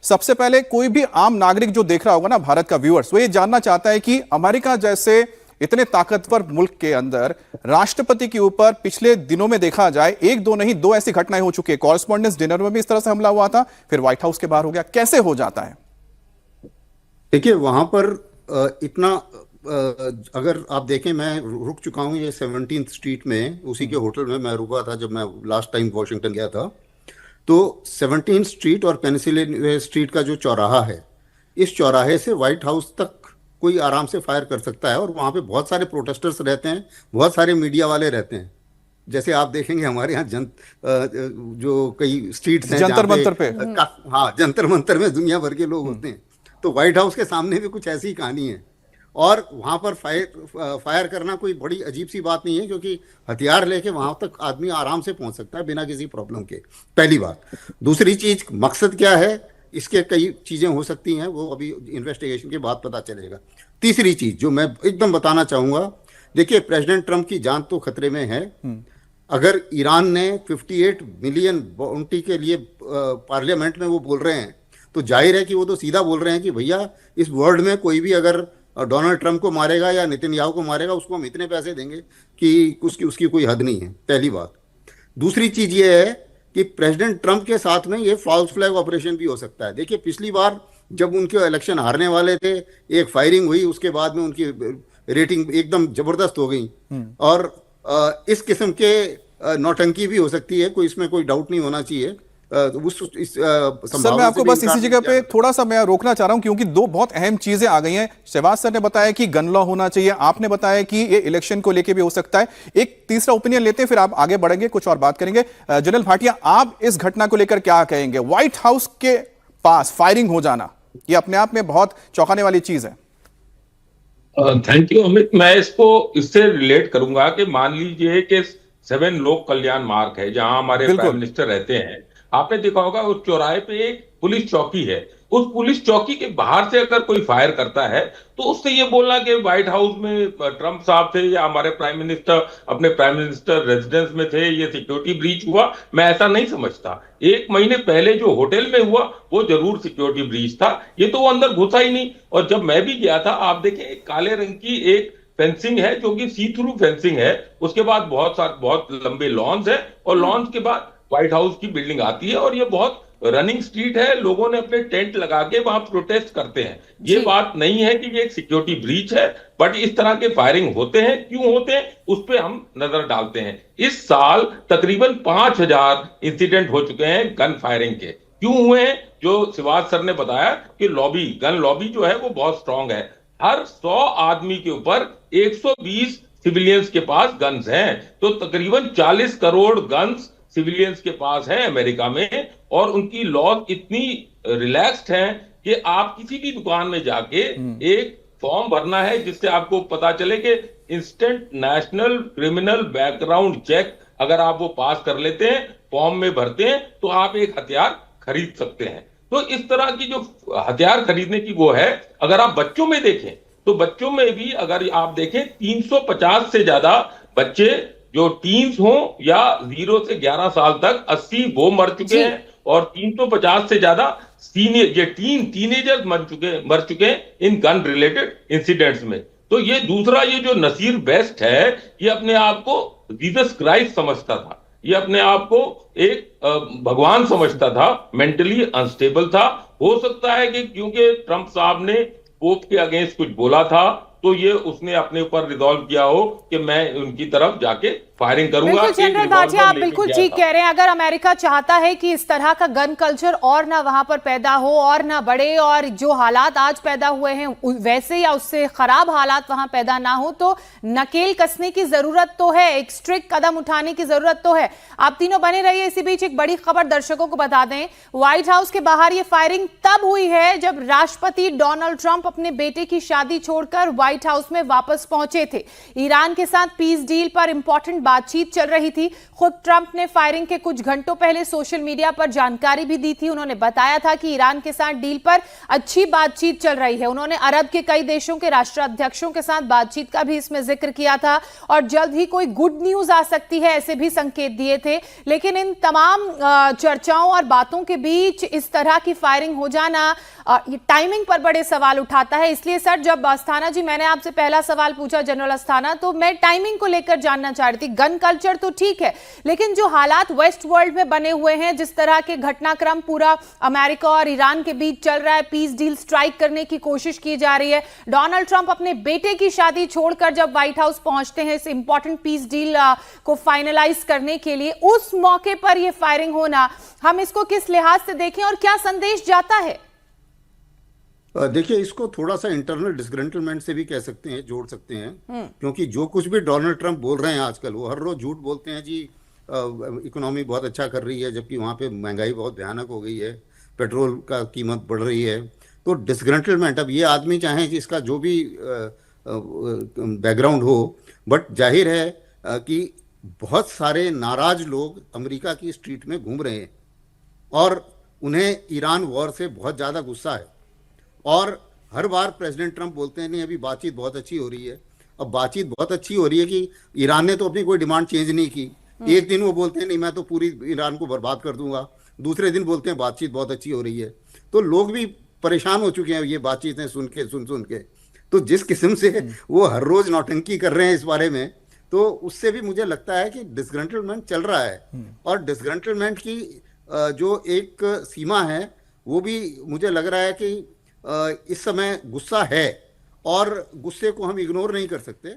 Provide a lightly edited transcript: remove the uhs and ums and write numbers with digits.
सबसे पहले कोई भी आम नागरिक जो देख रहा होगा ना, भारत का व्यूअर्स, वो ये जानना चाहता है कि अमेरिका जैसे इतने ताकतवर मुल्क के अंदर राष्ट्रपति के ऊपर पिछले दिनों में देखा जाए एक दो नहीं, दो ऐसी घटनाएं हो चुकी है। कॉरेस्पॉन्डेंस डिनर में भी इस तरह से हमला हुआ था, फिर व्हाइट हाउस के बाहर हो गया। कैसे हो जाता है? देखिए, वहां पर इतना अगर आप देखें, मैं रुक चुका हूं ये 17th स्ट्रीट में, उसी के होटल में मैं रुका था जब मैं लास्ट टाइम वॉशिंगटन गया था। तो 17th स्ट्रीट और पेनिसिलिवेनिया स्ट्रीट का जो चौराहा है, इस चौराहे से व्हाइट हाउस तक कोई आराम से फायर कर सकता है। और वहाँ पे बहुत सारे प्रोटेस्टर्स रहते हैं, बहुत सारे मीडिया वाले रहते हैं। जैसे आप देखेंगे हमारे यहाँ जो कई स्ट्रीट्स हैं जंतर मंतर पे, हाँ, जंतर मंतर में दुनिया भर के लोग होते हैं। तो व्हाइट हाउस के सामने भी कुछ ऐसी ही कहानी है। और वहाँ पर फायर करना कोई बड़ी अजीब सी बात नहीं है, क्योंकि हथियार लेके वहाँ तक आदमी आराम से पहुँच सकता है बिना किसी प्रॉब्लम के। पहली बात। दूसरी चीज, मकसद क्या है, इसके कई चीजें हो सकती हैं, वो अभी इन्वेस्टिगेशन के बाद पता चलेगा। तीसरी चीज जो मैं एकदम बताना चाहूंगा, देखिए, प्रेसिडेंट ट्रंप की जान तो खतरे में है। अगर ईरान ने 58 मिलियन बाउंटी के लिए पार्लियामेंट में वो बोल रहे हैं, तो जाहिर है कि वो तो सीधा बोल रहे हैं कि भैया, इस वर्ल्ड में कोई भी अगर डोनाल्ड ट्रंप को मारेगा या नेतन्याहू को मारेगा, उसको हम इतने पैसे देंगे कि उसकी कोई हद नहीं है। पहली बात। दूसरी चीज ये है कि प्रेसिडेंट ट्रंप के साथ में ये फॉल्स फ्लैग ऑपरेशन भी हो सकता है। देखिए, पिछली बार जब उनके इलेक्शन हारने वाले थे, एक फायरिंग हुई, उसके बाद में उनकी रेटिंग एकदम जबरदस्त हो गई। और इस किस्म के नौटंकी भी हो सकती है, कोई इसमें कोई डाउट नहीं होना चाहिए। सर, मैं आपको बस इसी जगह पे थोड़ा सा मैं रोकना चाह रहा हूं, क्योंकि दो बहुत अहम चीजें आ गई हैं। शहबाज सर ने बताया कि गन लॉ होना चाहिए, आपने बताया कि ये इलेक्शन को लेके भी हो सकता है। एक तीसरा ओपिनियन लेते हैं, फिर आप आगे बढ़ेंगे, कुछ और बात करेंगे। जनरल भाटिया, आप इस घटना को लेकर क्या कहेंगे? व्हाइट हाउस के पास फायरिंग हो जाना, ये अपने आप में बहुत चौंकाने वाली चीज है। Thank you Amit. मैं इससे रिलेट करूंगा कि मान लीजिए कि 7 लोक कल्याण मार्ग है, जहां हमारे प्राइम मिनिस्टर रहते हैं। आपने देखा होगा उस चौराहे पे एक पुलिस चौकी है। उस पुलिस चौकी के बाहर से अगर कोई फायर करता है, तो उससे ये बोलना कि व्हाइट हाउस में ट्रंप साहब थे या हमारे प्राइम मिनिस्टर अपने प्राइम मिनिस्टर रेजिडेंस में थे, ये सिक्योरिटी ब्रीच हुआ, मैं ऐसा नहीं समझता। 1 महीने पहले जो होटल में हुआ, वो जरूर सिक्योरिटी ब्रीच था। ये तो वो अंदर घुसा ही नहीं। और जब मैं भी गया था, आप देखें, एक काले रंग की एक फेंसिंग है, जो कि सी थ्रू फेंसिंग है। उसके बाद बहुत लंबे लॉन्स है, और लॉन्स के बाद व्हाइट हाउस की बिल्डिंग आती है। और ये बहुत रनिंग स्ट्रीट है, लोगों ने अपने टेंट लगा के वहां प्रोटेस्ट करते हैं। ये बात नहीं है कि ये एक सिक्योरिटी ब्रीच है, बट इस तरह के फायरिंग होते हैं, क्यों होते हैं, उस पर हम नजर डालते हैं। इस साल तकरीबन 5000 इंसिडेंट हो चुके हैं गन फायरिंग के। क्यों हुए हैं? जो शिवाज सर ने बताया कि गन लॉबी जो है वो बहुत स्ट्रांग है। हर 100 आदमी के ऊपर 120 सिविलियंस के पास गन्स हैं। तो तकरीबन 40 करोड़ गन्स सिविलियंस के पास है अमेरिका में। और उनकी लॉ इतनी रिलैक्स्ड है कि आप किसी भी दुकान में जाके एक फॉर्म भरना है, जिससे आपको पता चले कि instant national criminal background check अगर आप वो पास कर लेते हैं, फॉर्म में भरते हैं, तो आप एक हथियार खरीद सकते हैं। तो इस तरह की जो हथियार खरीदने की वो है। अगर आप बच्चों में देखें, तो बच्चों में भी अगर आप देखें, 350 से ज्यादा बच्चे जो टीन्स हो या 0 से 11 साल तक, 80 वो मर चुके हैं। और 350 से ज्यादा टीनेजर्स मर चुके हैं इन गन रिलेटेड इंसिडेंट्स में। तो ये दूसरा, ये जो नसीर बेस्ट है, ये अपने आप को जीसस क्राइस्ट समझता था। ये अपने आप को एक भगवान समझता था, मेंटली अनस्टेबल था। हो सकता है कि क्योंकि ट्रंप साहब ने पोप के अगेंस्ट कुछ बोला था, तो ये उसने अपने ऊपर रिजॉल्व किया हो कि मैं उनकी तरफ जाके फायरिंग करूंगा। बिल्कुल जनरल भाटिया, आप बिल्कुल ठीक कह रहे हैं। अगर अमेरिका चाहता है कि इस तरह का गन कल्चर और ना वहां पर पैदा हो और ना बढ़े, और जो हालात आज पैदा हुए हैं वैसे या उससे खराब हालात वहां पैदा ना हो, तो नकेल कसने की जरूरत तो है, एक स्ट्रिक्ट कदम उठाने की जरूरत तो है। आप तीनों बने रहिए। इसी बीच एक बड़ी खबर दर्शकों को बता दें, व्हाइट हाउस के बाहर ये फायरिंग तब हुई है जब राष्ट्रपति डोनाल्ड ट्रंप अपने बेटे की शादी छोड़कर व्हाइट हाउस में वापस पहुंचे थे। ईरान के साथ पीस डील पर इंपॉर्टेंट बातचीत चल रही थी। खुद ट्रंप ने फायरिंग के कुछ घंटों पहले सोशल मीडिया पर जानकारी भी दी थी। उन्होंने बताया था कि ईरान के साथ डील पर अच्छी बातचीत चल रही है। उन्होंने अरब के कई देशों के राष्ट्राध्यक्षों के साथ बातचीत का भी इसमें जिक्र किया था और जल्द ही कोई गुड न्यूज आ सकती है ऐसे भी संकेत दिए थे। लेकिन इन तमाम चर्चाओं और बातों के बीच इस तरह की फायरिंग हो जाना ये टाइमिंग पर बड़े सवाल उठाता है। इसलिए सर, जब अस्थाना जी, मैंने आपसे पहला सवाल पूछा जनरल अस्थाना, तो मैं टाइमिंग को लेकर जानना चाह रही थी। गन कल्चर तो ठीक है, लेकिन जो हालात वेस्ट वर्ल्ड में बने हुए हैं, जिस तरह के घटनाक्रम पूरा अमेरिका और ईरान के बीच चल रहा है, पीस डील स्ट्राइक करने की कोशिश की जा रही है। डोनाल्ड ट्रंप अपने बेटे की शादी छोड़कर जब व्हाइट हाउस पहुंचते हैं इस इंपॉर्टेंट पीस डील को फाइनलाइज करने के लिए, उस मौके पर यह फायरिंग होना, हम इसको किस लिहाज से देखें और क्या संदेश जाता है? देखिए, इसको थोड़ा सा इंटरनल डिसग्रंटलमेंट से भी कह सकते हैं, जोड़ सकते हैं, क्योंकि जो कुछ भी डोनाल्ड ट्रंप बोल रहे हैं आजकल, वो हर रोज झूठ बोलते हैं जी इकोनॉमी बहुत अच्छा कर रही है, जबकि वहाँ पे महंगाई बहुत भयानक हो गई है, पेट्रोल का कीमत बढ़ रही है। तो डिसग्रंटलमेंट, अब ये आदमी चाहे कि इसका जो भी बैकग्राउंड हो, बट जाहिर है कि बहुत सारे नाराज लोग अमेरिका की स्ट्रीट में घूम रहे हैं और उन्हें ईरान वॉर से बहुत ज़्यादा गुस्सा है। और हर बार प्रेसिडेंट ट्रंप बोलते हैं नहीं अभी बातचीत बहुत अच्छी हो रही है। अब बातचीत बहुत अच्छी हो रही है कि ईरान ने तो अपनी कोई डिमांड चेंज नहीं की। एक दिन वो बोलते हैं नहीं मैं तो पूरी ईरान को बर्बाद कर दूंगा, दूसरे दिन बोलते हैं बातचीत बहुत अच्छी हो रही है। तो लोग भी परेशान हो चुके हैं ये बातचीतें सुन के। तो जिस किस्म से वो हर रोज नौटंकी कर रहे हैं इस बारे में, तो उससे भी मुझे लगता है कि डिसग्रंटलमेंट चल रहा है। और डिसग्रंटलमेंट की जो एक सीमा है वो भी मुझे लग रहा है कि इस समय गुस्सा है और गुस्से को हम इग्नोर नहीं कर सकते।